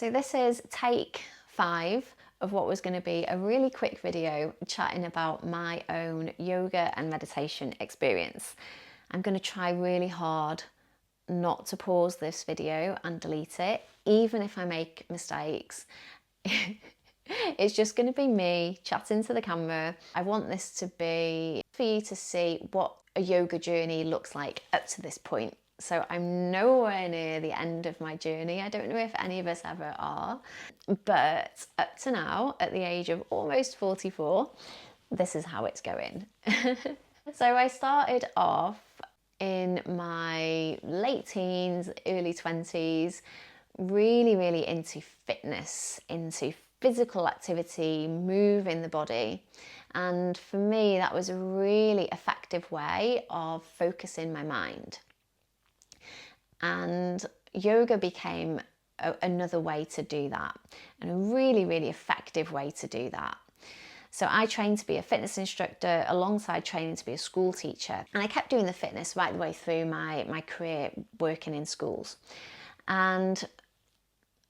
So this is take 5 of what was going to be a really quick video chatting about my own yoga and meditation experience. I'm going to try really hard not to pause this video and delete it, even if I make mistakes. It's just going to be me chatting to the camera. I want this to be for you to see what a yoga journey looks like up to this point. So I'm nowhere near the end of my journey. I don't know if any of us ever are, but up to now, at the age of almost 44, this is how it's going. So I started off in my late teens, early 20s, really into fitness, into physical activity, moving the body. And for me, that was a really effective way of focusing my mind. And yoga became another way to do that, and a really effective way to do that. So I trained to be a fitness instructor alongside training to be a school teacher. And I kept doing the fitness right the way through my career working in schools. And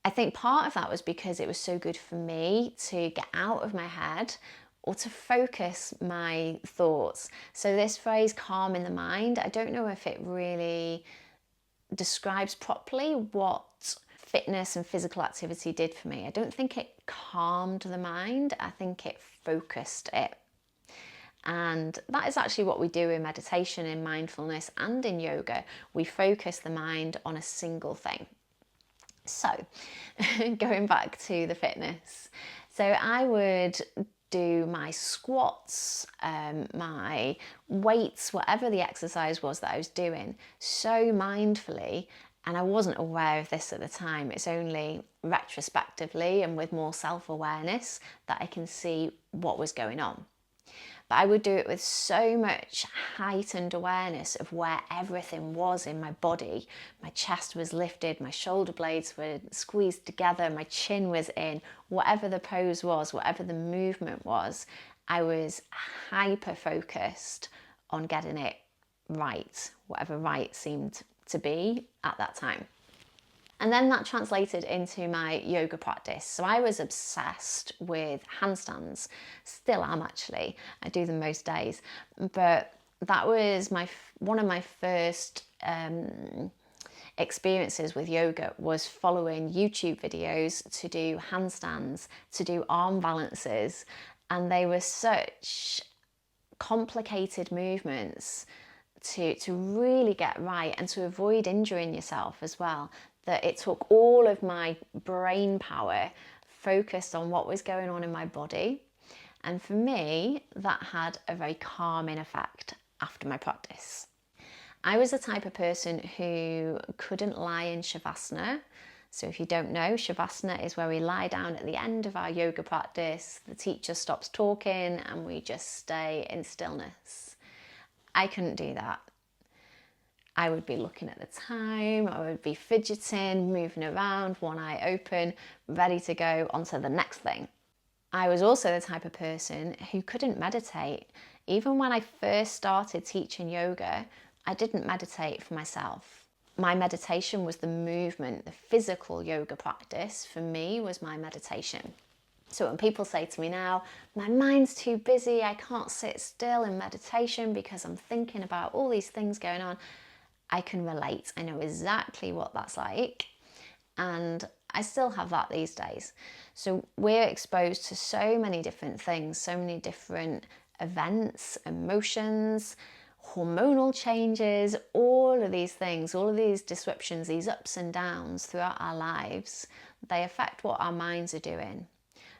I think part of that was because it was so good for me to get out of my head or to focus my thoughts. So this phrase, calm in the mind, I don't know if it really describes properly what fitness and physical activity did for me. I don't think it calmed the mind, I think it focused it. And that is actually what we do in meditation, in mindfulness, and in yoga. We focus the mind on a single thing. So, going back to the fitness. So I would do my squats, my weights, whatever the exercise was that I was doing, so mindfully, and I wasn't aware of this at the time. It's only retrospectively and with more self-awareness that I can see what was going on. But I would do it with so much heightened awareness of where everything was in my body. My chest was lifted, my shoulder blades were squeezed together, my chin was in. Whatever the pose was, whatever the movement was, I was hyper focused on getting it right, whatever right seemed to be at that time. And then that translated into my yoga practice. So I was obsessed with handstands, still am actually. I do them most days. But that was one of my first experiences with yoga, was following YouTube videos to do handstands, to do arm balances. And they were such complicated movements to really get right and to avoid injuring yourself as well, that it took all of my brain power focused on what was going on in my body. And for me, that had a very calming effect after my practice. I was the type of person who couldn't lie in Shavasana. So if you don't know, Shavasana is where we lie down at the end of our yoga practice, the teacher stops talking and we just stay in stillness. I couldn't do that. I would be looking at the time, I would be fidgeting, moving around, one eye open, ready to go on to the next thing. I was also the type of person who couldn't meditate. Even when I first started teaching yoga, I didn't meditate for myself. My meditation was the movement, the physical yoga practice for me was my meditation. So when people say to me now, my mind's too busy, I can't sit still in meditation because I'm thinking about all these things going on, I can relate. I know exactly what that's like. And I still have that these days. So we're exposed to so many different things, so many different events, emotions, hormonal changes, all of these things, all of these disruptions, these ups and downs throughout our lives, they affect what our minds are doing.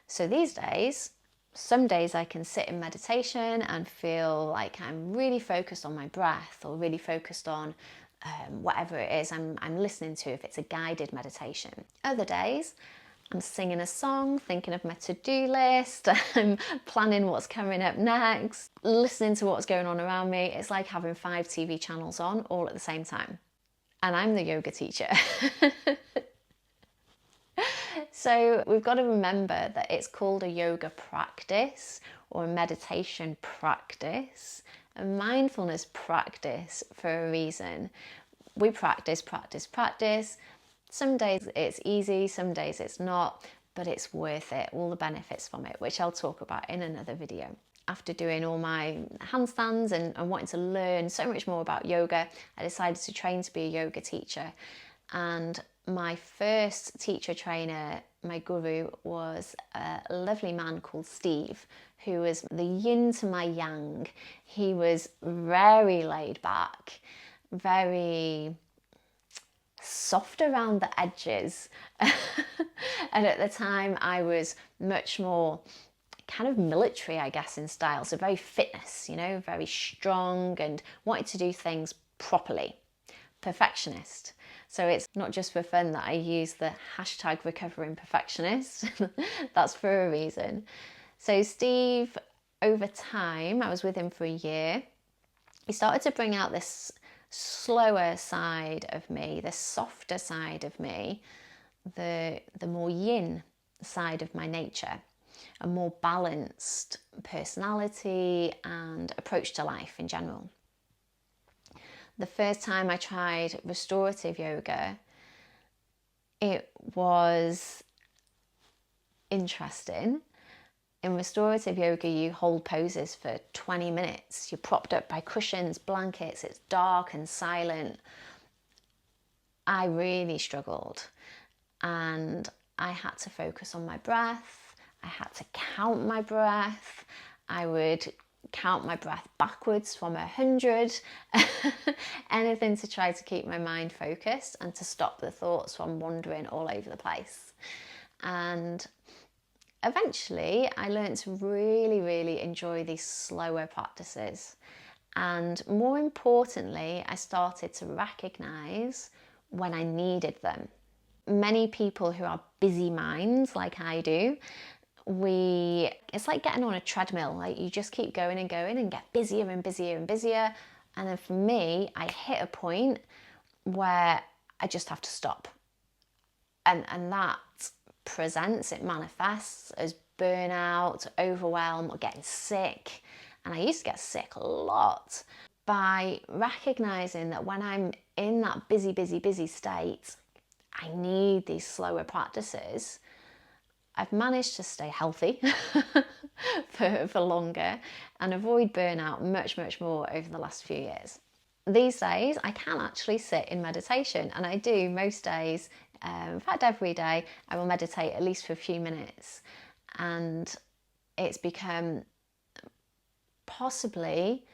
So these days, some days I can sit in meditation and feel like I'm really focused on my breath or really focused on whatever it is I'm listening to, if it's a guided meditation. Other days, I'm singing a song, thinking of my to-do list, I'm planning what's coming up next, listening to what's going on around me. It's like having 5 TV channels on all at the same time. And I'm the yoga teacher. So we've got to remember that it's called a yoga practice or a meditation practice, a mindfulness practice for a reason. We practice Some days it's easy, some days it's not, but it's worth it, all the benefits from it, which I'll talk about in another video. After doing all my handstands and wanting to learn so much more about yoga, I decided to train to be a yoga teacher. And my first teacher trainer, my guru, was a lovely man called Steve, who was the yin to my yang. He was very laid back, very soft around the edges. And at the time I was much more kind of military, I guess, in style. So very fitness, you know, very strong and wanted to do things properly. Perfectionist. So it's not just for fun that I use the hashtag recovering perfectionist. That's for a reason. So Steve, over time, I was with him for a year. He started to bring out this slower side of me, the softer side of me, the more yin side of my nature, a more balanced personality and approach to life in general. The first time I tried restorative yoga, it was interesting. In restorative yoga, you hold poses for 20 minutes. You're propped up by cushions, blankets, it's dark and silent. I really struggled, and I had to focus on my breath. I had to count my breath. I would count my breath backwards from 100. Anything to try to keep my mind focused and to stop the thoughts from wandering all over the place. And eventually I learned to really, really enjoy these slower practices. And more importantly, I started to recognize when I needed them. Many people who are busy minds like I do, it's like getting on a treadmill. Like, you just keep going and going and get busier and busier and busier. And then for me, I hit a point where I just have to stop. And that it manifests as burnout, overwhelm, or getting sick. And I used to get sick a lot. By recognizing that when I'm in that busy, busy, busy state, I need these slower practices, I've managed to stay healthy for longer and avoid burnout much, much more over the last few years. These days, I can actually sit in meditation, and I do most days. In fact, every day I will meditate at least for a few minutes, and it's become possibly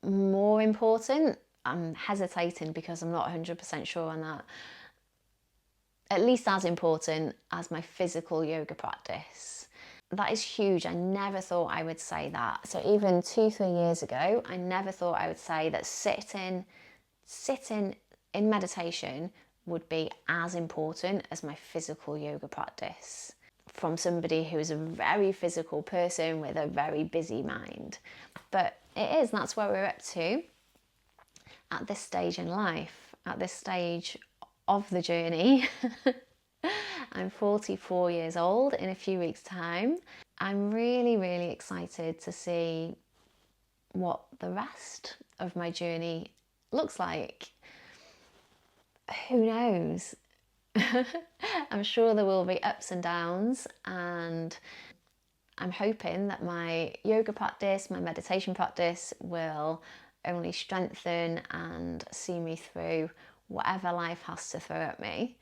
more important. I'm hesitating because I'm not 100% sure on that. At least as important as my physical yoga practice. That is huge. I never thought I would say that. So even 2-3 years ago, I never thought I would say that sitting in meditation would be as important as my physical yoga practice, from somebody who is a very physical person with a very busy mind. But it is, that's where we're up to at this stage in life, at this stage of the journey. I'm 44 years old in a few weeks' time. I'm really, really excited to see what the rest of my journey looks like. Who knows? I'm sure there will be ups and downs, and I'm hoping that my yoga practice, my meditation practice will only strengthen and see me through whatever life has to throw at me.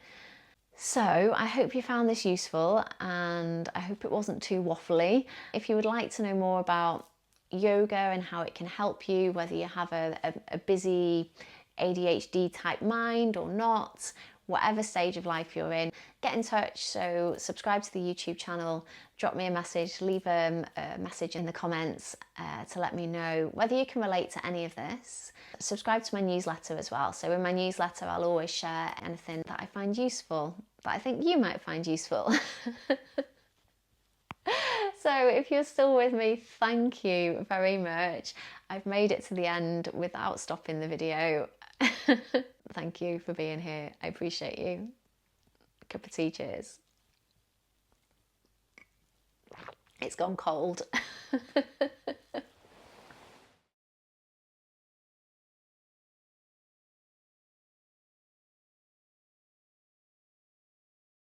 So I hope you found this useful, and I hope it wasn't too waffly. If you would like to know more about yoga and how it can help you, whether you have a busy ADHD type mind or not, whatever stage of life you're in, get in touch. So subscribe to the YouTube channel, drop me a message, leave a message in the comments to let me know whether you can relate to any of this. Subscribe to my newsletter as well. So in my newsletter, I'll always share anything that I find useful, that I think you might find useful. So if you're still with me, thank you very much. I've made it to the end without stopping the video. Thank you for being here. I appreciate you. Cup of tea, cheers. It's gone cold.